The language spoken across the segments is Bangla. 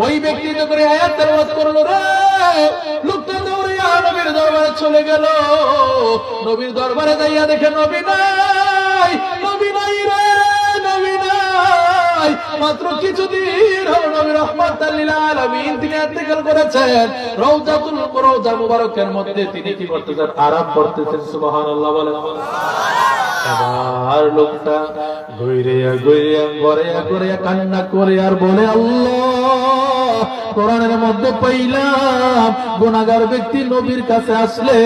ওই ব্যক্তি যখন আয়াত তেলাওয়াত করলো রে, লোকটা দৌড়ে নবীর দরবারে চলে গেল। নবীর দরবারে যাইয়া দেখে নবী নাই, নবী নাই রে, নবী নাই। মাত্র কিছুদিন হলো নবী রাহমাতাল লিল আলামিন তিনি ইন্তেকাল করেছেন। রওজা মুবারকের মধ্যে তিনি কি করতেছেন? আরাম করতেছেন। সুবহানাল্লাহ বলেন। আবার লোকটা গইরিয়া গড়িয়া কান্না করে আর বলে, আল্লাহ, কোরআনের মধ্যে পাইলাম গুনাহগার ব্যক্তি নবীর কাছে আসলে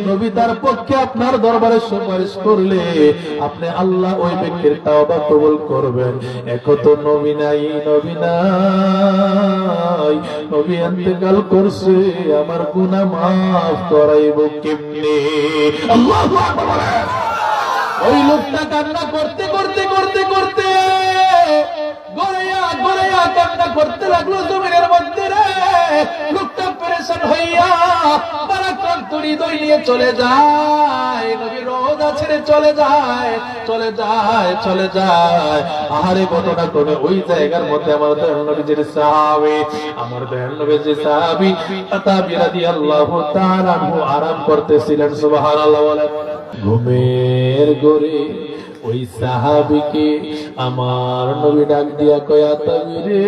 নবী তার পক্ষে আপনার দরবারে সুপারিশ করলে আপনি আল্লাহ ওই ব্যক্তির তওবা কবুল করবেন। এখন তো নবী নাই, নবী ইন্তেকাল করছে, আমার গুনাহ মাফ করাইব কেমনে? আল্লাহু আকবার। ওই লোকটা কান্না করতে গড়াইয়া কান্না করতে লাগলো জমিনের মধ্যে রে। লোকটা পেরেশান হইয়া বারাকান্ত হৃদয় নিয়ে চলে যায়, নবীর রওজা ছেড়ে চলে যায়। আহারে ঘটনা করে ওই জায়গার মধ্যে আমার দয়াল নবীর সাহাবী আতাবী রাদিয়াল্লাহু তাআলা আরাম করতেছিলেন। সুবহানাল্লাহ বলেন। ঘুমের ঘরে ওই সাহাবীকে আমার নবী ডাক দিয়া কয়, আতাবী রে,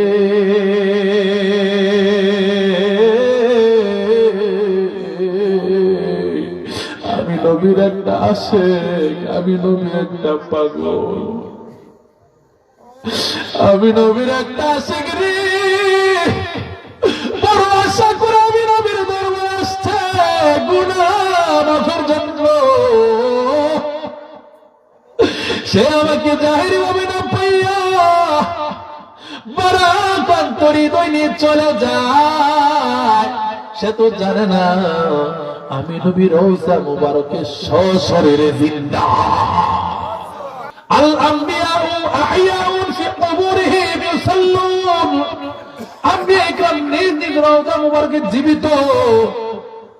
আমি নবীর একটা আশিক, আমি নবীর একটা পাগল, আমি নবীর একটা আশিক রে। বড় আশা করে আমি নবীর দরবারে আসছে গুনাহ মাফের জন্য। সে আমাকে জাহির ভাবে না পাইয়া বারাকান্ত হৃদয় নিয়ে চলে যায়। সে তো জানে না আমি নবী রওজা মুবারকে সশরীরে জিন্দা। আল আম্বিয়াউ আহইয়াউন ফি কুবুরিহিম ইউসাল্লুন। আম্বিয়া ইকরাম নিজ রওজা মুবারকে জীবিত,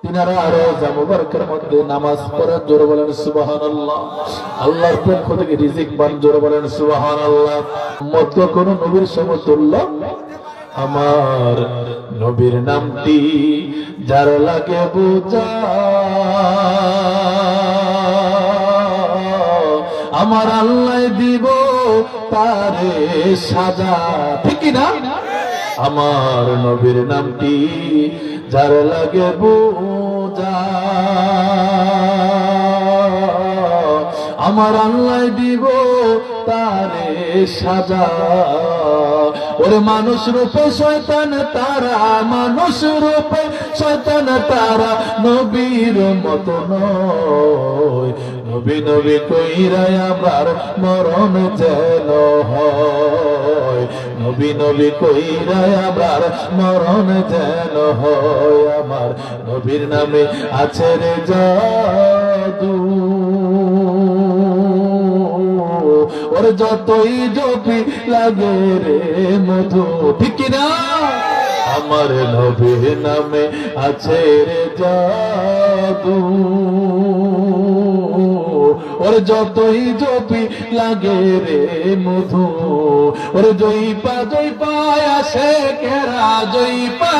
তিনারা রওজা মুবারকের মধ্যে নামাজ পড়ে। জোরে বলেন সুবহানাল্লাহ। আল্লাহর পক্ষ থেকে রিজিক পান। জোরে বলেন সুবহানাল্লাহ। মত কোন নবীর সমতুল্য আমার নবীর নামটি যার লাগে বোঝা, আমার আল্লাহ দিব তারে সাজা। ঠিক না? আমার নবীর নামটি যার লাগে বোঝা, আমার আল্লাহ দিব তারে সাজা। ওরে মানুষ রূপে শয়তান তারা, মানুষ রূপে শয়তান তারা, নবীর মত নয়। নবী কইরা আমার মরণ যেন হয়, নবী কইরা আমার মরণ যেন হয়। আমার নবীর নামে আছে রে জাদু, ওর যতই জপি লাগে রে মধু। ঠিক না? আমার নবীর নামে আছে রে জাদু, ওর যতই জপি লাগে রে মধু। ওর জয়পা আসে কেরা, জয়পা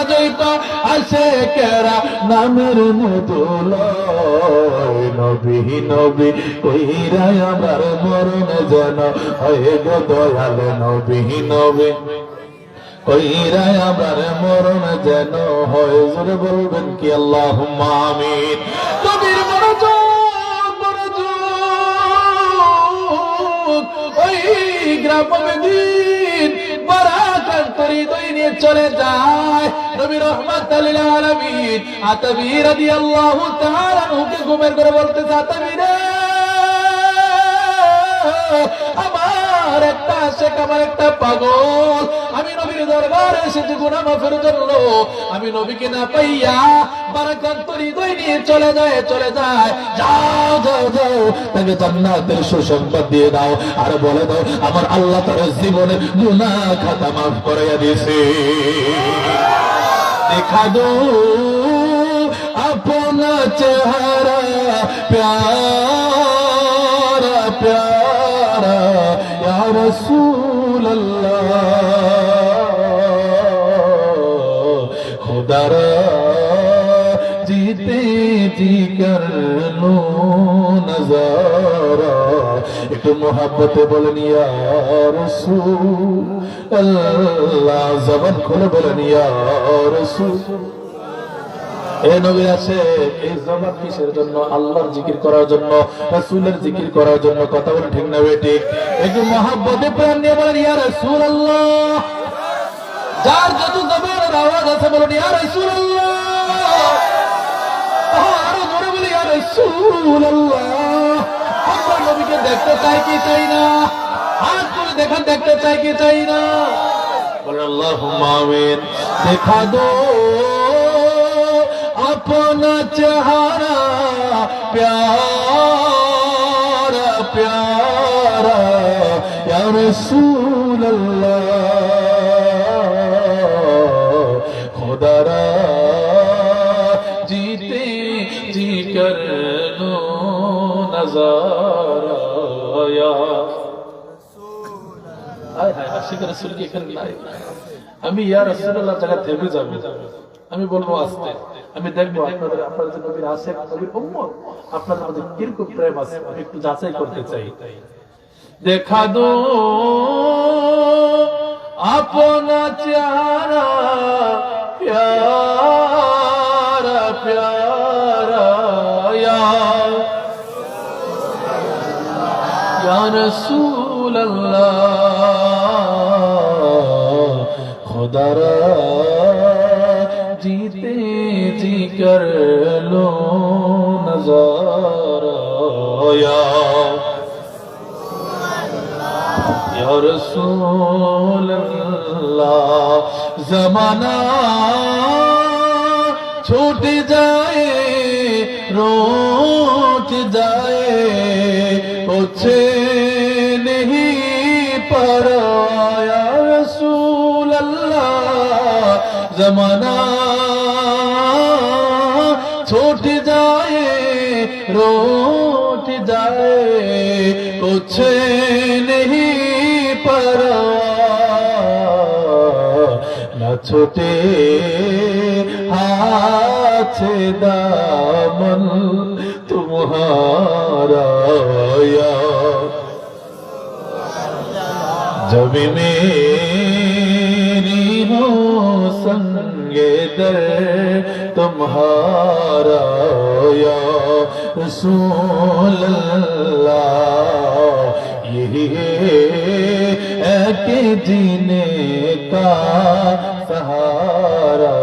আসে কেরা, নামের মধু লয়। নবী কইরা আমার মরণ যেন হয় গো দয়াল। নবী কইরা আমার মরণ যেন হয়। জোরে বলবেন কি আল্লাহুম্মা আমিন। নবীর ওই গ্রামদিন বারাকান্ত হৃদয় নিয়ে চলে যায়। নবী রাহমাতাল লিল আলামিন আতাবী রাদিয়াল্লাহু তাআলা আনহুকে ঘুমের ঘরে বলতেছে, আতাবী রে, আমার একটা আশিক, আমার একটা পাগল, আমি নবীর দরবারে এসেছি গুনাহ মাফের জন্য। আমি নবীকে না পাইয়া বারাকান্ত হৃদয় নিয়ে চলে যায়। যাও তাকে জান্নাতের সুসংবাদ দিয়ে দাও, আর বলে দাও আমার আল্লাহ তার জীবনের গুনাহ খাতা মাফ করে দিয়েছে। দেখা দো আপনা চেহারা প্যারা প্যারা ইয়া রাসূলুল্লাহ। खुदारा जीते जी कर लो नजारा एक मोहब्बत बोलन या रसूल अल्लाह जबान खुले बोलन या रसूल এই নবী আছে এই জবান কিসের জন্য আল্লাহর জিকির করার জন্য রাসূলের জিকির করার জন্য কথা বলেন ঠিক না বেঠিক একটু মহব্বতে প্রাণ নিয়ে বলেন ইয়া রাসূলুল্লাহ যার যত জবানের আওয়াজ আছে বলেন ইয়া রাসূলুল্লাহ আরো জোরে বলি ইয়া রাসূলুল্লাহ আমরা নবীকে দেখতে চাই কি চাই না হাত তুলে দেখেন দেখতে চাই কি চাই না বলেন আল্লাহুম্মা আমিন দেখা দো अपना चेहरा प्यारा प्यारा या रसूल अल्लाह खुदारा जीते जी कर लो नजारा या हाय हाय आशिक रसूल की करना আমি ইয়া রাসূলুল্লাহ জায়গা থেমে যাব আমি বলবো আস্তে আমি দেখবো আপনাদের আপনাদের নবীর আশিক নবীর উম্মত আপনাদের মধ্যে কিরকম প্রেম আছে আমি একটু যাচাই করতে চাই দেখা দো अपना चेहरा प्यारा प्यारा या रसूल अल्लाह खुदारा जीते जी कर लो नजारा या रसूल अल्लाह जमाना छूट जाए रोट जाए कुछ नहीं पर या रसूल अल्लाह जमाना छूट जाए रोट जाए कुछ नहीं पर न छूटे हाथ दामन तुम्हारा या जब मेरी हो संगे दर तुम्हारा या रसूल अल्लाह यही है कि जीने का सहारा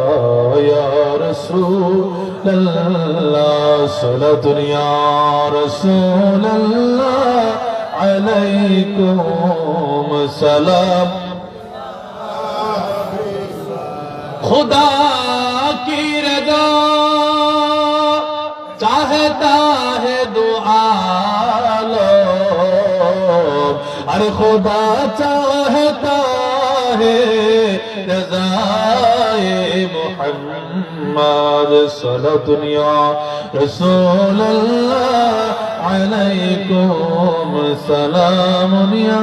या रसूल अल्लाह सला दुनिया रसूल अल्लाह अलैकुम सलाम खुदा की रजा चाहता है दुआ लो अरे खुदा चाहता है रज़ाए मुहम्मद सल्लल्लाहु दुनिया रसूल अल्लाह अलैकुम सलाम या